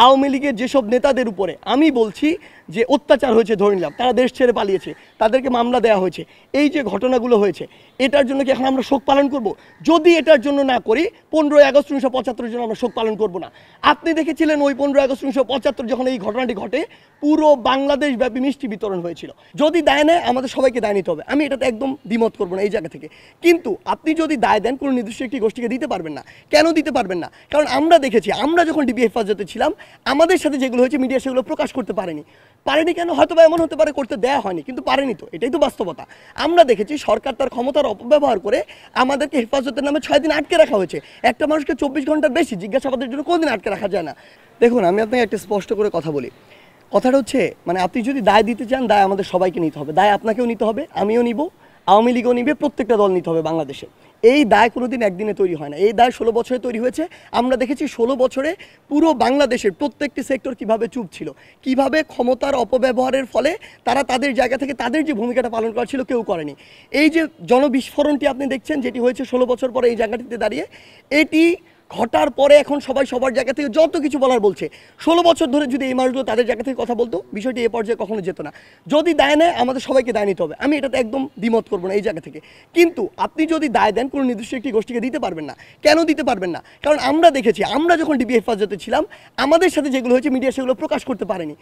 আওয়ামী লীগের যেসব নেতাদের উপরে আমি বলছি যে অত্যাচার হয়েছে ধরে নিলাম, তারা দেশ ছেড়ে পালিয়েছে, তাদেরকে মামলা দেওয়া হয়েছে, এই যে ঘটনাগুলো হয়েছে এটার জন্য কি এখন আমরা শোক পালন করব? যদি এটার জন্য না করি 15ই আগস্ট 1975 জন্য আমরা শোক পালন করব না। আপনি দেখেছিলেন ওই 15ই আগস্ট 1975 যখন এই ঘটনাটি ঘটে পুরো বাংলাদেশ ব্যাপী মিষ্টি বিতরণ হয়েছিল। যদি দায় নেয় আমাদের সবাইকে দায় নিতে হবে, আমি এটাতে একদম দ্বিমত করবো না এই জায়গা থেকে। কিন্তু আপনি যদি দায় দেন কোনো নির্দিষ্ট একটি গোষ্ঠীকে দিতে পারবেন না। কেন দিতে পারবেন না? কারণ আমরা দেখেছি, আমরা যখন ডিবি হেফাজতে ছিলাম আমাদের সাথে যেগুলো হয়েছে মিডিয়া সেগুলো প্রকাশ করতে পারেনি। কেন? হয়তো বা এমন হতে পারে করতে দেয়া হয়নি, কিন্তু পারেনি তো, এটাই তো বাস্তবতা। আমরা দেখেছি সরকার তার ক্ষমতার অপব্যবহার করে আমাদেরকে হেফাজতের নামে 6 দিন আটকে রাখা হয়েছে। একটা মানুষকে 24 ঘন্টার বেশি জিজ্ঞাসাবাদের জন্য কোনদিন আটকে রাখা যায় না। দেখুন, আমি আপনাকে একটা স্পষ্ট করে কথা বলি। কথাটা হচ্ছে, মানে আপনি যদি দায় দিতে চান, দায় আমাদের সবাইকে নিতে হবে। দায় আপনাকেও নিতে হবে, আমিও নিব, আওয়ামী লীগও নিবে, প্রত্যেকটা দল নিতে হবে বাংলাদেশে। এই দায় কোনোদিন একদিনে তৈরি হয় না। এই দায় 16 বছরে তৈরি হয়েছে। আমরা দেখেছি 16 বছরে পুরো বাংলাদেশের প্রত্যেকটি সেক্টর কিভাবে চুপ ছিল, কিভাবে ক্ষমতার অপব্যবহারের ফলে তারা তাদের জায়গা থেকে তাদের যে ভূমিকাটা পালন করা ছিল কেউ করেনি। এই যে জনবিস্ফোরণটি আপনি দেখছেন, যেটি হয়েছে 16 বছর পরে এই জায়গাটিতে দাঁড়িয়ে, এটি ঘটার পরে এখন সবাই সবার জায়গা থেকে যত কিছু বলার বলছে। 16 বছর ধরে যদি এই মানুষগুলো তাদের জায়গা থেকে কথা বলতো, বিষয়টি এ পর্যায়ে কখনো যেত না। যদি দায় নেয় আমাদের সবাইকে দায় নিতে হবে, আমি এটাতে একদম দ্বিমত করবো না এই জায়গা থেকে। কিন্তু আপনি যদি দায় দেন কোনো নির্দিষ্ট একটি গোষ্ঠীকে দিতে পারবেন না। কেন দিতে পারবেন না? কারণ আমরা দেখেছি, আমরা যখন ডিবি হেফাজতে ছিলাম আমাদের সাথে যেগুলো হয়েছে মিডিয়া সেগুলো প্রকাশ করতে পারেনি।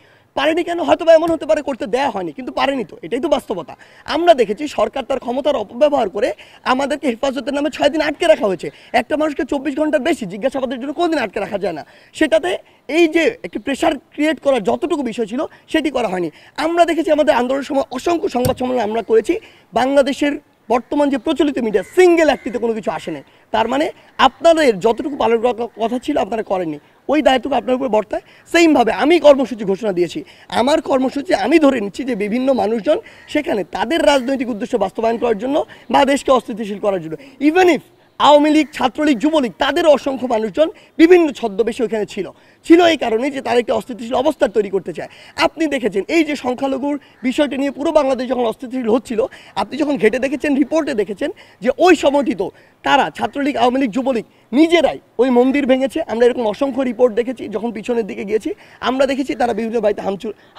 কেন? হয়তো বা এমন হতে পারে করতে দেয়া হয়নি, কিন্তু পারেনি তো, এটাই তো বাস্তবতা। আমরা দেখেছি সরকার তার ক্ষমতার অপব্যবহার করে আমাদেরকে হেফাজতের নামে 6 দিন আটকে রাখা হয়েছে। একটা মানুষকে 24 ঘন্টার বেশি জিজ্ঞাসাবাদের জন্য কোনদিন আটকে রাখা যায় না। সেটাতে এই যে একটি প্রেশার ক্রিয়েট করার যতটুকু বিষয় ছিল সেটি করা হয়নি। আমরা দেখেছি আমাদের আন্দোলনের সময় অসংখ্য সংবাদ সম্মেলন আমরা করেছি, বাংলাদেশের বর্তমান যে প্রচলিত মিডিয়া সিঙ্গেল একটিতে কোনো কিছু আসে নাই। তার মানে আপনাদের যতটুকু পালন করার কথা ছিল আপনারা করেননি, ওই দায়িত্বটুকু আপনার উপর বর্তায়। সেইমভাবে আমি কর্মসূচি ঘোষণা দিয়েছি, আমার কর্মসূচি আমি ধরে নিচ্ছি যে বিভিন্ন মানুষজন সেখানে তাদের রাজনৈতিক উদ্দেশ্য বাস্তবায়ন করার জন্য বা দেশকে অস্থিতিশীল করার জন্য, ইভেন ইফ আওয়ামী লীগ, ছাত্রলীগ, যুবলীগ তাদেরও অসংখ্য মানুষজন বিভিন্ন ছদ্মবেশে ওখানে ছিল এই কারণে যে তারা একটি অস্থিতিশীল অবস্থা তৈরি করতে চায়। আপনি দেখেছেন এই যে সংখ্যালঘুর বিষয়টি নিয়ে পুরো বাংলাদেশ যখন অস্থিতিশীল হচ্ছিল, আপনি যখন ঘেটে দেখেছেন, রিপোর্টে দেখেছেন যে ওই সময়টি তো তারা ছাত্রলীগ, আওয়ামী লীগ, যুবলীগ নিজেরাই ওই মন্দির ভেঙেছে। আমরা এরকম অসংখ্য রিপোর্ট দেখেছি। যখন পিছনের দিকে গিয়েছি আমরা দেখেছি তারা বিভিন্ন বাড়িতে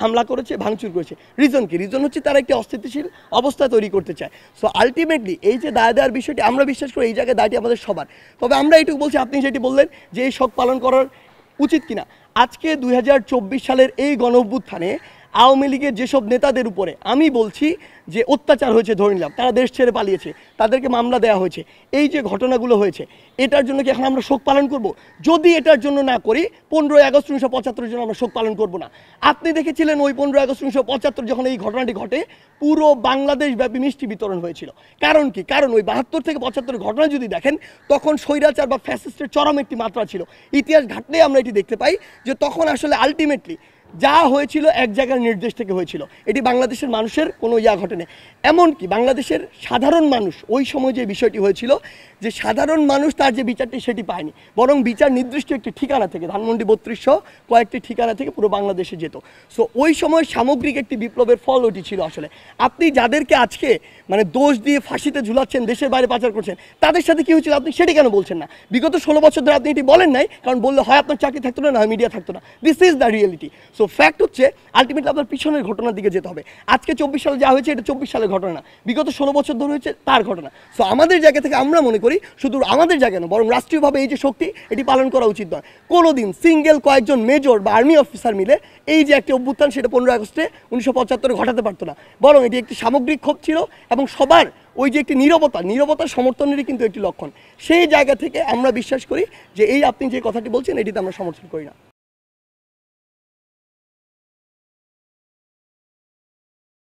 হামলা করেছে, ভাঙচুর করেছে। রিজন কি? রিজন হচ্ছে তারা একটি অস্থিতিশীল অবস্থা তৈরি করতে চায়। সো আলটিমেটলি এই যে দায় দেওয়ার বিষয়টি, আমরা বিশ্বাস করি এই জায়গায় দায়টি আমাদের সবার। তবে আমরা এইটুকু বলছি, আপনি যেটি বললেন যে এই শোক পালন করার উচিত কিনা, আজকে 2024 সালের এই গণঅভ্যুত্থানে আওয়ামী লীগের যেসব নেতাদের উপরে আমি বলছি যে অত্যাচার হয়েছে ধরে নিলাম, তারা দেশ ছেড়ে পালিয়েছে, তাদেরকে মামলা দেওয়া হয়েছে, এই যে ঘটনাগুলো হয়েছে এটার জন্য কি এখন আমরা শোক পালন করব? যদি এটার জন্য না করি 15ই আগস্ট 1975 জন্য আমরা শোক পালন করব না। আপনি দেখেছিলেন ওই 15ই আগস্ট 1975 যখন এই ঘটনাটি ঘটে পুরো বাংলাদেশ ব্যাপী মিষ্টি বিতরণ হয়েছিল। কারণ কি? কারণ ওই 72 থেকে 75 ঘটনা যদি দেখেন তখন স্বৈরাচার বা ফ্যাসিস্টের চরম একটি মাত্রা ছিল। ইতিহাস ঘাটলে আমরা এটি দেখতে পাই যে তখন আসলে আলটিমেটলি যা হয়েছিল এক জায়গার নির্দেশ থেকে হয়েছিল। এটি বাংলাদেশের মানুষের কোনো ঘটেনি। এমনকি বাংলাদেশের সাধারণ মানুষ ওই সময় যে বিষয়টি হয়েছিল যে সাধারণ মানুষ তার যে বিচারটি সেটি পায়নি, বরং বিচার নির্দিষ্ট একটি ঠিকানা থেকে, ধানমন্ডি 3200 কয়েকটি ঠিকানা থেকে পুরো বাংলাদেশে যেত। সো ওই সময় সামগ্রিক একটি বিপ্লবের ফল ওটি ছিল। আসলে আপনি যাদেরকে আজকে মানে দোষ দিয়ে ফাঁসিতে ঝুলাচ্ছেন, দেশের বাইরে পাচার করছেন, তাদের সাথে কী হয়েছিল আপনি সেটি কেন বলছেন না? বিগত 16 বছর ধরে আপনি এটি বলেন নাই, কারণ বললে হয় আপনার চাকরি থাকতো না, হয় মিডিয়া থাকতো না। This is the reality. So fact হচ্ছে আলটিমেটলি আপনার পিছনের ঘটনার দিকে যেতে হবে। আজকে 24 সালে যা হয়েছে এটা 24 সালের ঘটনা না, বিগত 16 বছর ধরে হয়েছে তার ঘটনা। সো আমাদের জায়গা থেকে আমরা মনে করি শুধু আমাদের জায়গা না, বরং রাষ্ট্রীয়ভাবে এই যে শক্তি এটি পালন করা উচিত নয়। কোনোদিন সিঙ্গেল কয়েকজন মেজর বা আর্মি অফিসার মিলে এই যে একটি অভ্যুত্থান সেটা 15 আগস্টে 1975 ঘটাতে পারতো না, বরং এটি একটি সামগ্রিক ক্ষোভ ছিল এবং সবার ওই যে একটি নীরবতা সমর্থনেরই কিন্তু একটি লক্ষণ। সেই জায়গা থেকে আমরা বিশ্বাস করি যে এই আপনি যে কথাটি বলছেন এটিতে আমরা সমর্থন করি না।